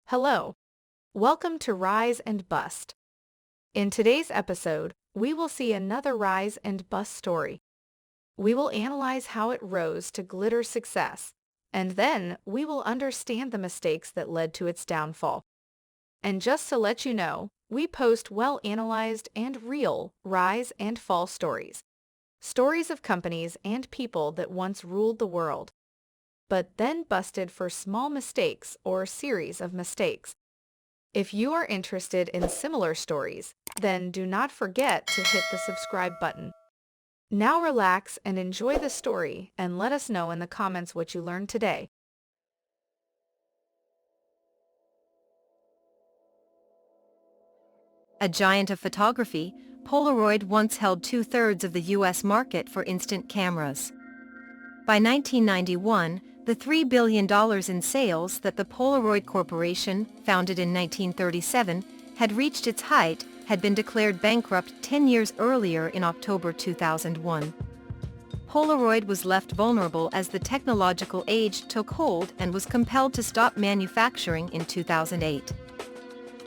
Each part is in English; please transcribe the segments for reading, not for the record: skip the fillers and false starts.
Hello, welcome to Rise and Bust. In today's episode, we will see another rise and bust story. We will analyze how it rose to glitter success, and then we will understand the mistakes that led to its downfall. And just to let you know, we post well-analyzed and real rise and fall stories. Stories of companies and people that once ruled the world, but then busted for small mistakes or series of mistakes. If you are interested in similar stories, then do not forget to hit the subscribe button. Now relax and enjoy the story and let us know in the comments what you learned today. A giant of photography, Polaroid once held 2/3 of the U.S. market for instant cameras. By 1991, the $3 billion in sales that the Polaroid Corporation, founded in 1937, had reached its height, had been declared bankrupt 10 years earlier in October 2001. Polaroid was left vulnerable as the technological age took hold and was compelled to stop manufacturing in 2008.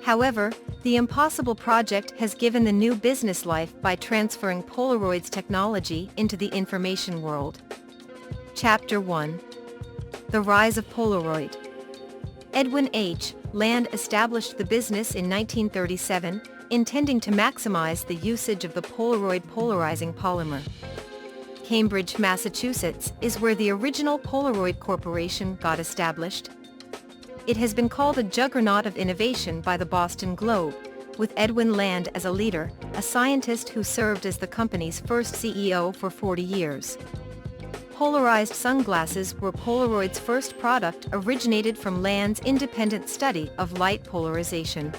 However, the impossible project has given the new business life by transferring Polaroid's technology into the information world. Chapter 1. The Rise of Polaroid. Edwin Land established the business in 1937, intending to maximize the usage of the Polaroid polarizing polymer. Cambridge, Massachusetts, is where the original Polaroid Corporation got established. It has been called a juggernaut of innovation by the Boston Globe, with Edwin Land as a leader, a scientist who served as the company's first CEO for 40 years. Polarized sunglasses were Polaroid's first product, originated from Land's independent study of light polarization.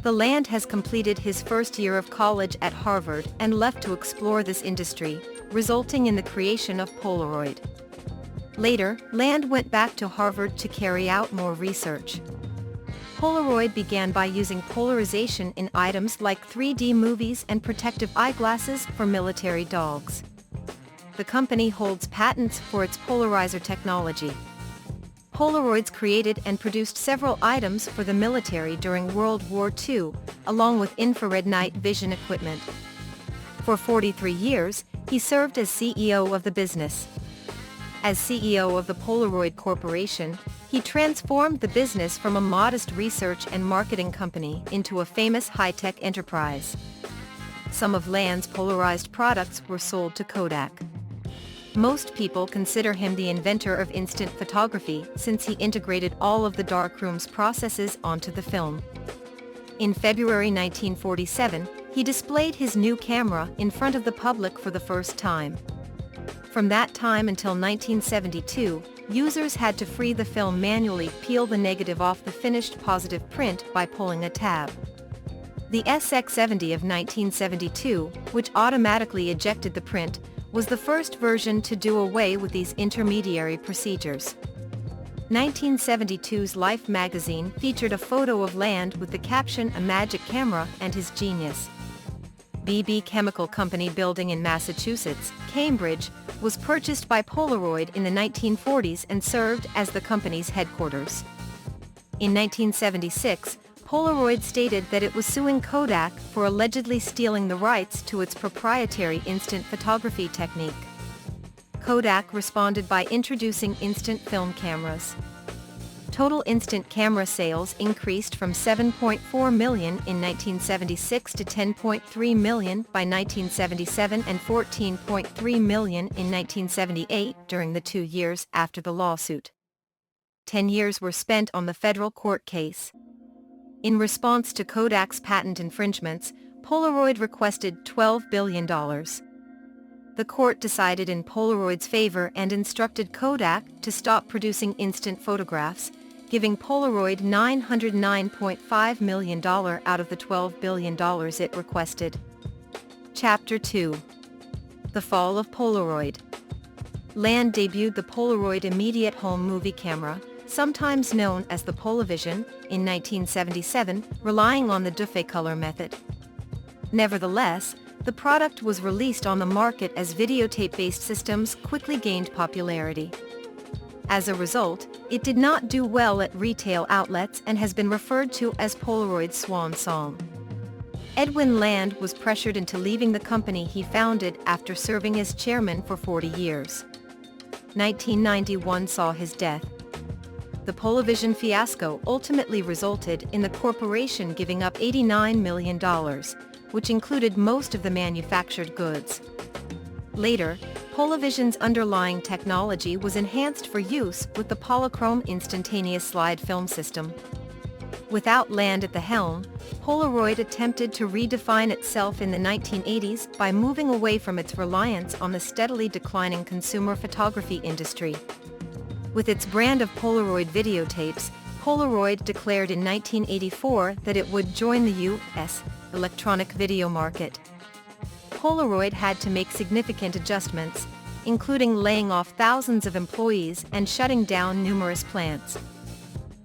The Land has completed his first year of college at Harvard and left to explore this industry, resulting in the creation of Polaroid. Later, Land went back to Harvard to carry out more research. Polaroid began by using polarization in items like 3D movies and protective eyeglasses for military dogs. The company holds patents for its polarizer technology. Polaroids created and produced several items for the military during World War II, along with infrared night vision equipment. For 43 years, he served as CEO of the business. As CEO of the Polaroid Corporation, he transformed the business from a modest research and marketing company into a famous high-tech enterprise. Some of Land's polarized products were sold to Kodak. Most people consider him the inventor of instant photography since he integrated all of the darkroom's processes onto the film. In February 1947, he displayed his new camera in front of the public for the first time. From that time until 1972, users had to free the film manually, peel the negative off the finished positive print by pulling a tab. The SX70 of 1972, which automatically ejected the print, was the first version to do away with these intermediary procedures. 1972's Life magazine featured a photo of Land with the caption "A Magic Camera" and his genius. BB Chemical Company building in Massachusetts, Cambridge, was purchased by Polaroid in the 1940s and served as the company's headquarters. In 1976, Polaroid stated that it was suing Kodak for allegedly stealing the rights to its proprietary instant photography technique. Kodak responded by introducing instant film cameras. Total instant camera sales increased from 7.4 million in 1976 to 10.3 million by 1977 and 14.3 million in 1978 during the 2 years after the lawsuit. 10 years were spent on the federal court case. In response to Kodak's patent infringements, Polaroid requested $12 billion. The court decided in Polaroid's favor and instructed Kodak to stop producing instant photographs, giving Polaroid $909.5 million out of the $12 billion it requested. Chapter 2. The Fall of Polaroid. Land debuted the Polaroid Immediate Home Movie Camera, sometimes known as the Polavision, in 1977, relying on the Dufay color method. Nevertheless, the product was released on the market as videotape-based systems quickly gained popularity. As a result, it did not do well at retail outlets and has been referred to as Polaroid's swan song. Edwin Land was pressured into leaving the company he founded after serving as chairman for 40 years. 1991 saw his death. The Polavision fiasco ultimately resulted in the corporation giving up $89 million, which included most of the manufactured goods. Later, Polavision's underlying technology was enhanced for use with the polychrome instantaneous slide film system. Without Land at the helm, Polaroid attempted to redefine itself in the 1980s by moving away from its reliance on the steadily declining consumer photography industry. With its brand of Polaroid videotapes, Polaroid declared in 1984 that it would join the U.S. electronic video market. Polaroid had to make significant adjustments, including laying off thousands of employees and shutting down numerous plants.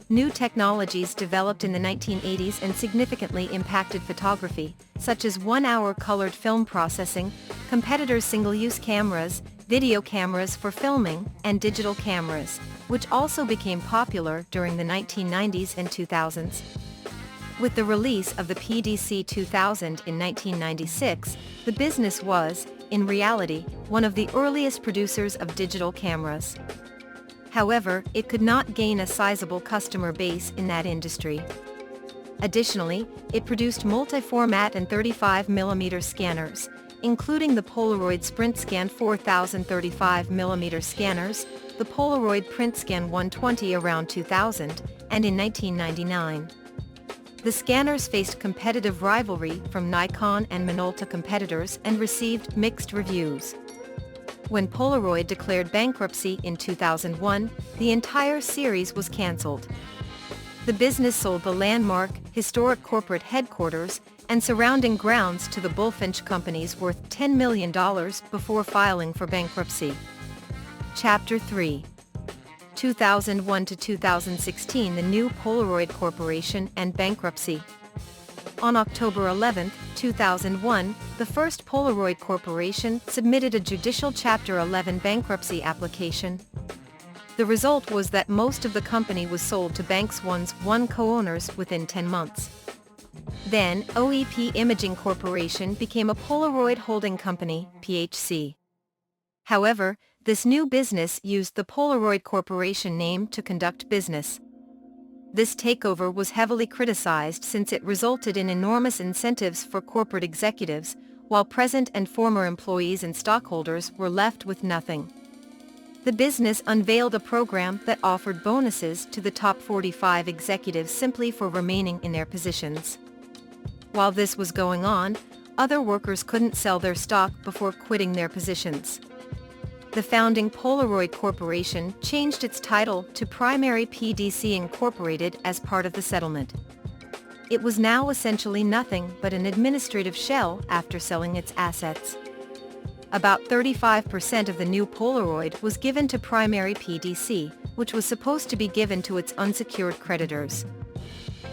New technologies developed in the 1980s and significantly impacted photography, such as one-hour colored film processing, competitors' single-use cameras, video cameras for filming, and digital cameras, which also became popular during the 1990s and 2000s. With the release of the PDC 2000 in 1996, the business was, in reality, one of the earliest producers of digital cameras. However, it could not gain a sizable customer base in that industry. Additionally, it produced multi-format and 35mm scanners, including the Polaroid SprintScan 4000 35mm scanners, the Polaroid PrintScan 120 around 2000, and in 1999. The scanners faced competitive rivalry from Nikon and Minolta competitors and received mixed reviews. When Polaroid declared bankruptcy in 2001, the entire series was cancelled. The business sold the landmark, historic corporate headquarters, and surrounding grounds to the Bulfinch companies worth $10 million before filing for bankruptcy. Chapter 3. 2001 to 2016 The New Polaroid Corporation and Bankruptcy. On October 11, 2001, the first Polaroid Corporation submitted a judicial Chapter 11 bankruptcy application. The result was that most of the company was sold to Banks 1's co-owners within 10 months. Then, OEP Imaging Corporation became a Polaroid holding company, PHC. However, this new business used the Polaroid Corporation name to conduct business. This takeover was heavily criticized since it resulted in enormous incentives for corporate executives, while present and former employees and stockholders were left with nothing. The business unveiled a program that offered bonuses to the top 45 executives simply for remaining in their positions. While this was going on, other workers couldn't sell their stock before quitting their positions. The founding Polaroid Corporation changed its title to Primary PDC Incorporated as part of the settlement. It was now essentially nothing but an administrative shell after selling its assets. About 35% of the new Polaroid was given to Primary PDC, which was supposed to be given to its unsecured creditors.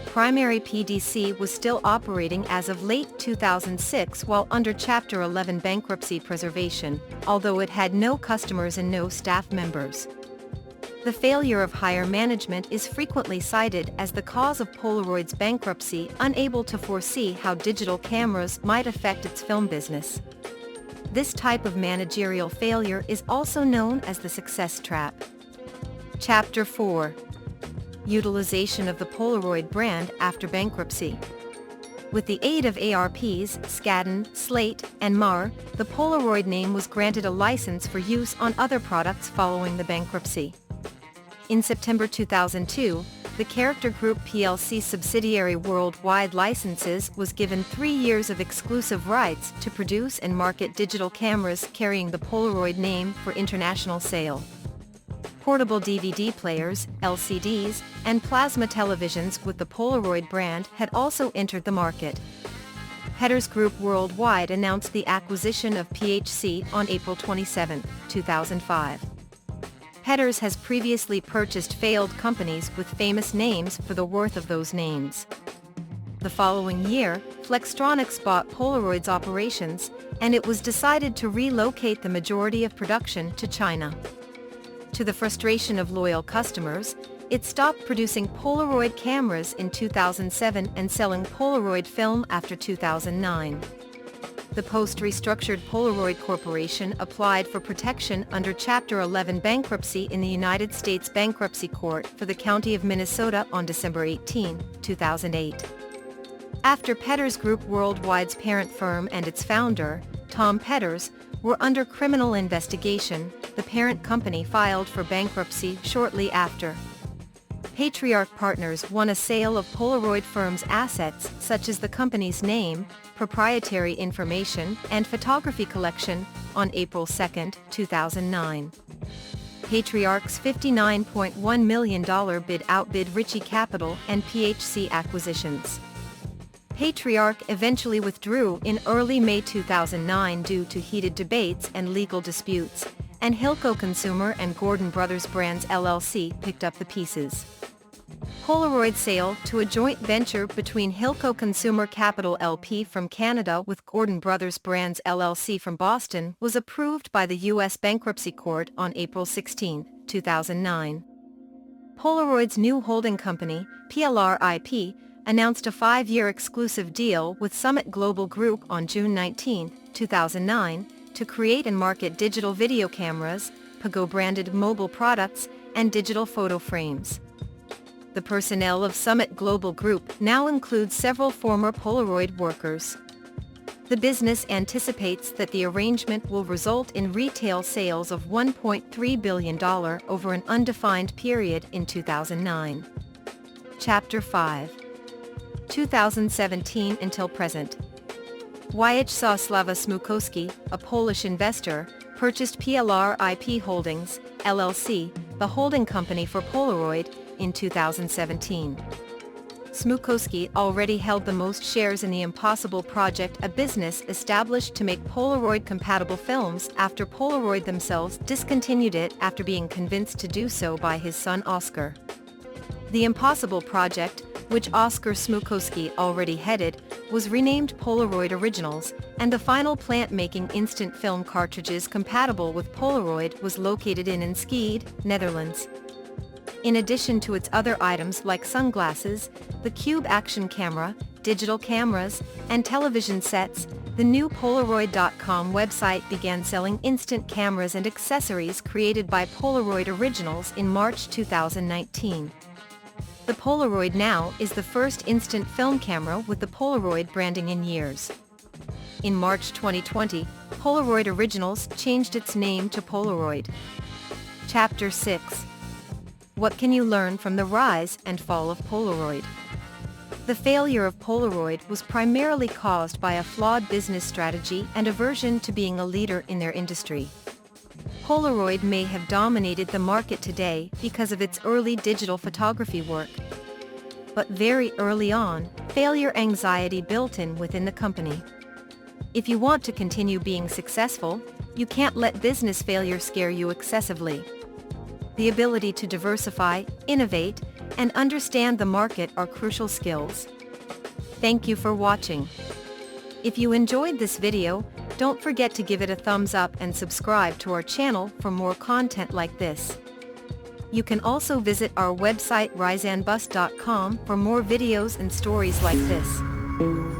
Primary PDC was still operating as of late 2006 while under Chapter 11 bankruptcy preservation, although it had no customers and no staff members. The failure of higher management is frequently cited as the cause of Polaroid's bankruptcy, unable to foresee how digital cameras might affect its film business. This type of managerial failure is also known as the success trap. Chapter 4. Utilization of the Polaroid brand after bankruptcy. With the aid of ARPs, Skadden, Slate, and Mar, the Polaroid name was granted a license for use on other products following the bankruptcy. In September 2002, the Character Group plc subsidiary Worldwide Licenses was given 3 years of exclusive rights to produce and market digital cameras carrying the Polaroid name for international sale. Portable DVD players, LCDs, and plasma televisions with the Polaroid brand had also entered the market. Petters Group Worldwide announced the acquisition of PHC on April 27, 2005. Petters has previously purchased failed companies with famous names for the worth of those names. The following year, Flextronics bought Polaroid's operations, and it was decided to relocate the majority of production to China. To the frustration of loyal customers, it stopped producing Polaroid cameras in 2007 and selling Polaroid film after 2009. The post-restructured Polaroid Corporation applied for protection under Chapter 11 bankruptcy in the United States Bankruptcy Court for the County of Minnesota on December 18, 2008. After Petters Group Worldwide's parent firm and its founder, Tom Petters, were under criminal investigation, the parent company filed for bankruptcy shortly after. Patriarch Partners won a sale of Polaroid firm's assets such as the company's name, proprietary information, and photography collection on April 2, 2009. Patriarch's $59.1 million bid outbid Ritchie Capital and PHC Acquisitions. Patriarch eventually withdrew in early May 2009 due to heated debates and legal disputes, and Hilco Consumer and Gordon Brothers Brands LLC picked up the pieces. Polaroid sale to a joint venture between Hilco Consumer Capital LP from Canada with Gordon Brothers Brands LLC from Boston was approved by the U.S. Bankruptcy Court on April 16, 2009. Polaroid's new holding company, PLRIP, announced a 5-year exclusive deal with Summit Global Group on June 19, 2009, to create and market digital video cameras, Pago-branded mobile products, and digital photo frames. The personnel of Summit Global Group now includes several former Polaroid workers. The business anticipates that the arrangement will result in retail sales of $1.3 billion over an undefined period in 2009. Chapter 5. 2017 until present. Wojciech Smukowski, a Polish investor, purchased PLRIP Holdings, LLC, the holding company for Polaroid, in 2017. Smukowski already held the most shares in the Impossible Project, a business established to make Polaroid-compatible films after Polaroid themselves discontinued it after being convinced to do so by his son Oscar. The Impossible Project, which Oscar Smukowski already headed, was renamed Polaroid Originals, and the final plant making instant film cartridges compatible with Polaroid was located in Enschede, Netherlands. In addition to its other items like sunglasses, the Cube action camera, digital cameras, and television sets, the new Polaroid.com website began selling instant cameras and accessories created by Polaroid Originals in March 2019. The Polaroid Now is the first instant film camera with the Polaroid branding in years. In March 2020, Polaroid Originals changed its name to Polaroid. Chapter 6. What can you learn from the rise and fall of Polaroid? The failure of Polaroid was primarily caused by a flawed business strategy and aversion to being a leader in their industry. Polaroid may have dominated the market today because of its early digital photography work. But very early on, failure anxiety built in within the company. If you want to continue being successful, you can't let business failure scare you excessively. The ability to diversify, innovate, and understand the market are crucial skills. Thank you for watching. If you enjoyed this video, don't forget to give it a thumbs up and subscribe to our channel for more content like this. You can also visit our website riseandbust.com for more videos and stories like this.